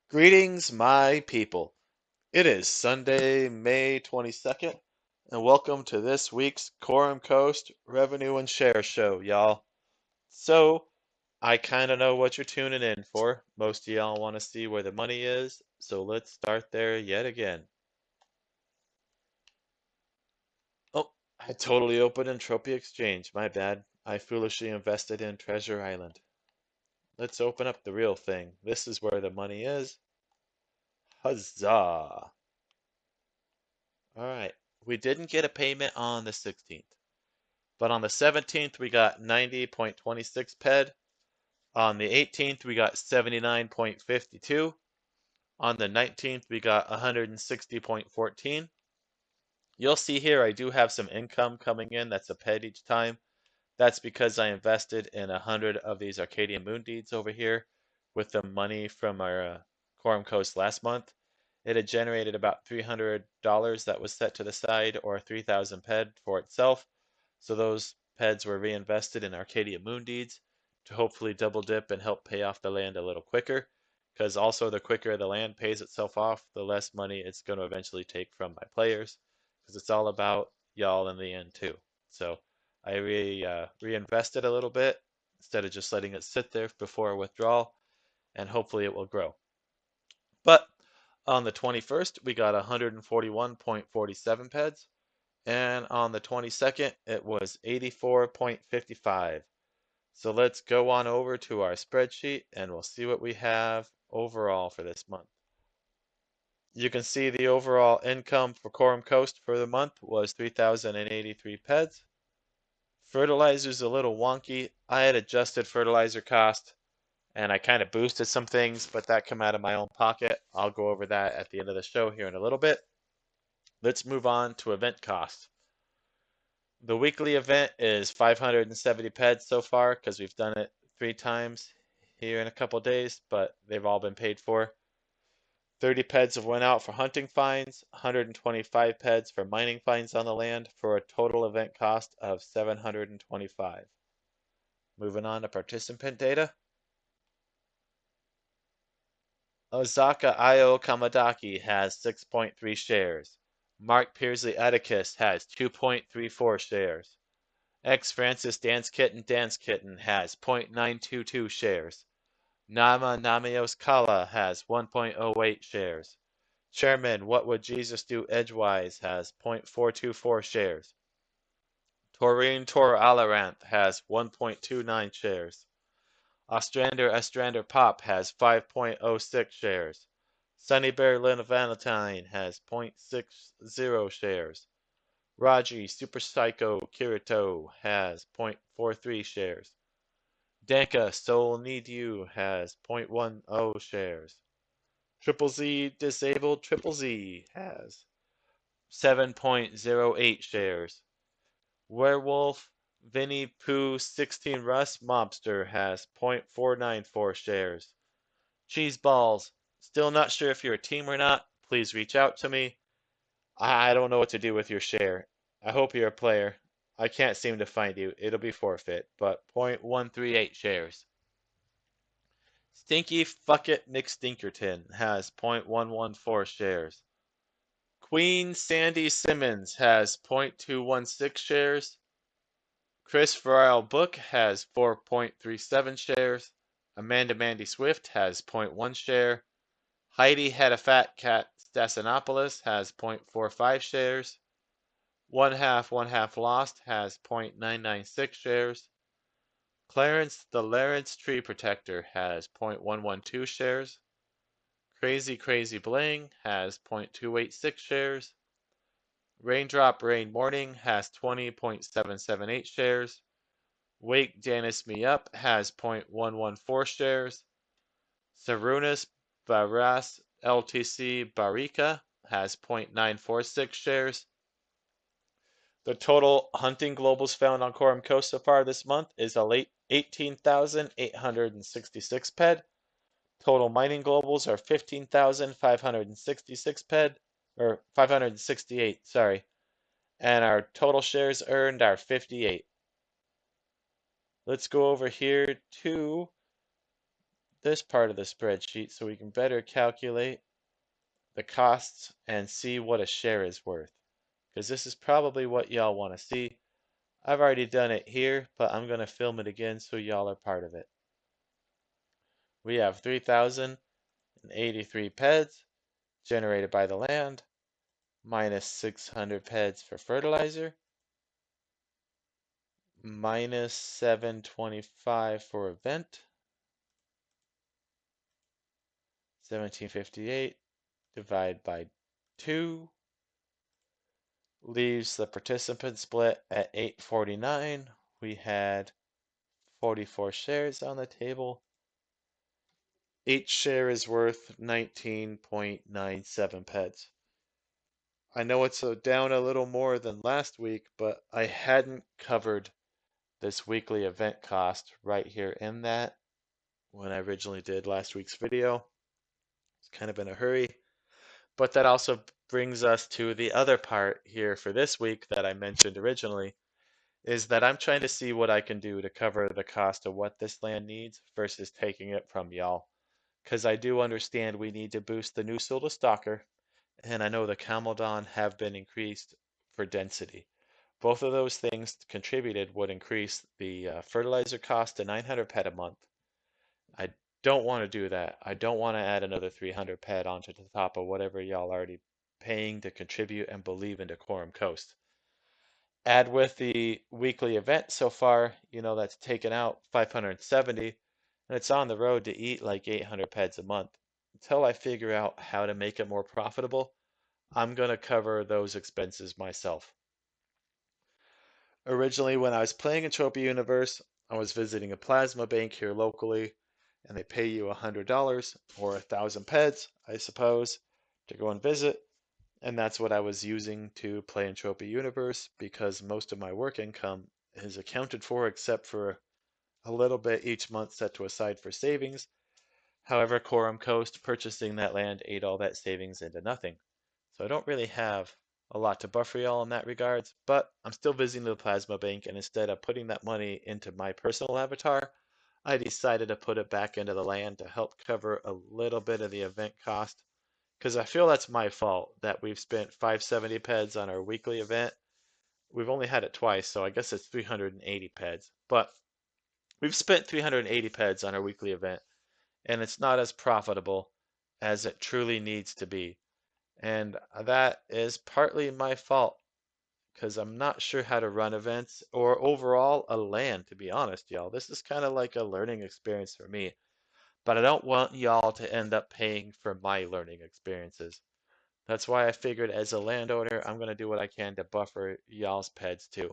Greetings, my people. It is Sunday, May 22nd, and welcome to this week's Khorum Coast Revenue and Share Show, y'all. So, I kind of know what you're tuning in for. Most of y'all want to see where the money is, so let's start there yet again. Oh, I totally opened Entropia Exchange, my bad. I foolishly invested in Treasure Island. Let's open up the real thing. This is where the money is. Huzzah! All right. We didn't get a payment on the 16th, but on the 17th we got 90.26 PED. On the 18th we got 79.52. On the 19th we got 160.14. You'll see here I do have some income coming in. That's a PED each time. That's because I invested in 100 of these Arcadia Moon Deeds over here with the money from our Khorum Coast last month. It had generated about $300 that was set to the side, or 3,000 PED for itself. So those PEDs were reinvested in Arcadia Moon Deeds to hopefully double dip and help pay off the land a little quicker. Because also, the quicker the land pays itself off, the less money it's going to eventually take from my players. Because it's all about y'all in the end, too. So I reinvested a little bit instead of just letting it sit there before withdrawal, and hopefully it will grow. But on the 21st, we got 141.47 PEDs, and on the 22nd, it was 84.55. So let's go on over to our spreadsheet and we'll see what we have overall for this month. You can see the overall income for Khorum Coast for the month was 3,083 PEDs. Fertilizer's a little wonky. I had adjusted fertilizer cost and I kind of boosted some things, but that came out of my own pocket. I'll go over that at the end of the show here in a little bit. Let's move on to event costs. The weekly event is 570 PEDs so far because we've done it 3 times here in a couple days, but they've all been paid for. 30 PEDs have went out for hunting fines, 125 PEDs for mining fines on the land, for a total event cost of 725. Moving on to participant data. Osaka Io Kamadaki has 6.3 shares. Mark Pearsley Atticus has 2.34 shares. X Francis Dance Kitten has 0.922 shares. Nama Namios Kala has 1.08 shares. Chairman What Would Jesus Do Edgewise has 0.424 shares. Taurine Tor Alaranth has 1.29 shares. Ostrander Pop has 5.06 shares. Sunny Bear Lynn Valentine has 0.60 shares. Raji Super Psycho Kirito has 0.43 shares. Danka Soul Need You has 0.10 shares. Triple Z Disabled Triple Z has 7.08 shares. Werewolf Vinnie Pooh 16 Russ Mobster has 0.494 shares. Cheese Balls, still not sure if you're a team or not. Please reach out to me. I don't know what to do with your share. I hope you're a player. I can't seem to find you. It'll be forfeit, but 0.138 shares. Stinky Fucket McStinkerton has 0.114 shares. Queen Sandy Simmons has 0.216 shares. Chris Farrell Book has 4.37 shares. Amanda Mandy Swift has zero point 0.1 share. Heidi Had a Fat Cat Stasinopoulos has 0.45 shares. One Half Lost has 0.996 shares. Clarence the Lawrence Tree Protector has 0.112 shares. Crazy Bling has 0.286 shares. Raindrop Rain Morning has 20.778 shares. Wake Janice Me Up has 0.114 shares. Sarunas Barras LTC Barika has 0.946 shares. The total hunting globals found on Khorum Coast so far this month is a late 18,866 PED. Total mining globals are 15,566 PED, or 568, sorry. And our total shares earned are 58. Let's go over here to this part of the spreadsheet so we can better calculate the costs and see what a share is worth. Because this is probably what y'all want to see. I've already done it here, but I'm going to film it again so y'all are part of it. We have 3,083 PEDs generated by the land, minus 600 PEDs for fertilizer, minus 725 for event, 1758 divided by 2 leaves the participant split at 849. We had 44 shares on the table. Each share is worth 19.97 PEDs. I know it's down a little more than last week, but I hadn't covered this weekly event cost right here in that when I originally did last week's video. It's kind of in a hurry. But that also brings us to the other part here for this week that I mentioned originally, is that I'm trying to see what I can do to cover the cost of what this land needs versus taking it from y'all. Because I do understand we need to boost the new Silda Stalker, and I know the Camaldon have been increased for density. Both of those things contributed would increase the fertilizer cost to 900 pet a month. I don't want to do that. I don't want to add another 300 pet onto the top of whatever y'all already paying to contribute and believe into Khorum Coast. Add with the weekly event so far, that's taken out 570, and it's on the road to eat like 800 pets a month. Until I figure out how to make it more profitable, I'm going to cover those expenses myself. Originally, when I was playing Entropia Universe, I was visiting a plasma bank here locally, and they pay you $100 or 1,000 pets, I suppose, to go and visit. And that's what I was using to play Entropia Universe because most of my work income is accounted for except for a little bit each month set to aside for savings. However, Khorum Coast purchasing that land ate all that savings into nothing. So I don't really have a lot to buffer y'all in that regards, but I'm still visiting the plasma bank, and instead of putting that money into my personal avatar, I decided to put it back into the land to help cover a little bit of the event cost. Because I feel that's my fault that we've spent 570 peds on our weekly event. We've only had it twice, so I guess it's 380 peds. But we've spent 380 peds on our weekly event, and it's not as profitable as it truly needs to be. And that is partly my fault because I'm not sure how to run events or overall a land, to be honest, y'all. This is kind of like a learning experience for me, but I don't want y'all to end up paying for my learning experiences. That's why I figured as a landowner, I'm going to do what I can to buffer y'all's peds too.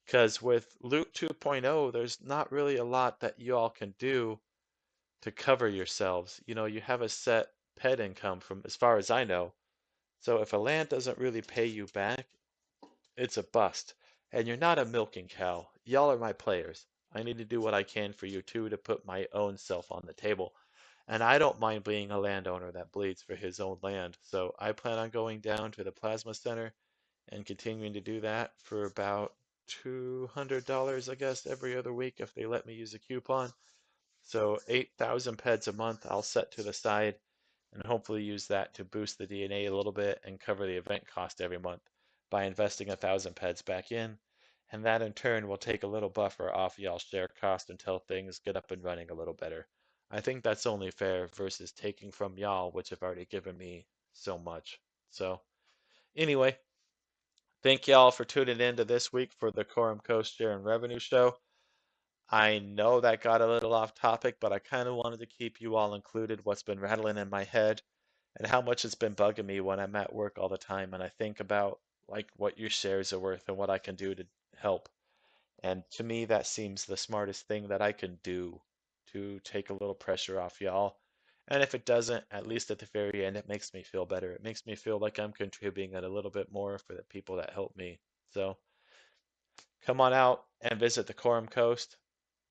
Because with Loot 2.0, there's not really a lot that y'all can do to cover yourselves. You have a set pet income from as far as I know. So if a land doesn't really pay you back, it's a bust. And you're not a milking cow. Y'all are my players. I need to do what I can for you too to put my own self on the table. And I don't mind being a landowner that bleeds for his own land. So I plan on going down to the Plasma Center and continuing to do that for about $200, I guess, every other week if they let me use a coupon. So 8,000 peds a month I'll set to the side and hopefully use that to boost the DNA a little bit and cover the event cost every month by investing 1,000 peds back in. And that in turn will take a little buffer off y'all's share cost until things get up and running a little better. I think that's only fair versus taking from y'all, which have already given me so much. So, anyway, thank y'all for tuning in to this week for the Khorum Coast Share and Revenue Show. I know that got a little off topic, but I kind of wanted to keep you all included what's been rattling in my head and how much it's been bugging me when I'm at work all the time and I think about like what your shares are worth and what I can do to help. And to me, that seems the smartest thing that I can do to take a little pressure off y'all. And if it doesn't, at least at the very end, it makes me feel better. It makes me feel like I'm contributing a little bit more for the people that help me. So come on out and visit the Khorum Coast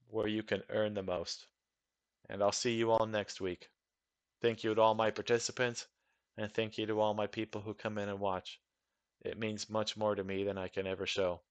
where you can earn the most. And I'll see you all next week. Thank you to all my participants, and thank you to all my people who come in and watch. It means much more to me than I can ever show.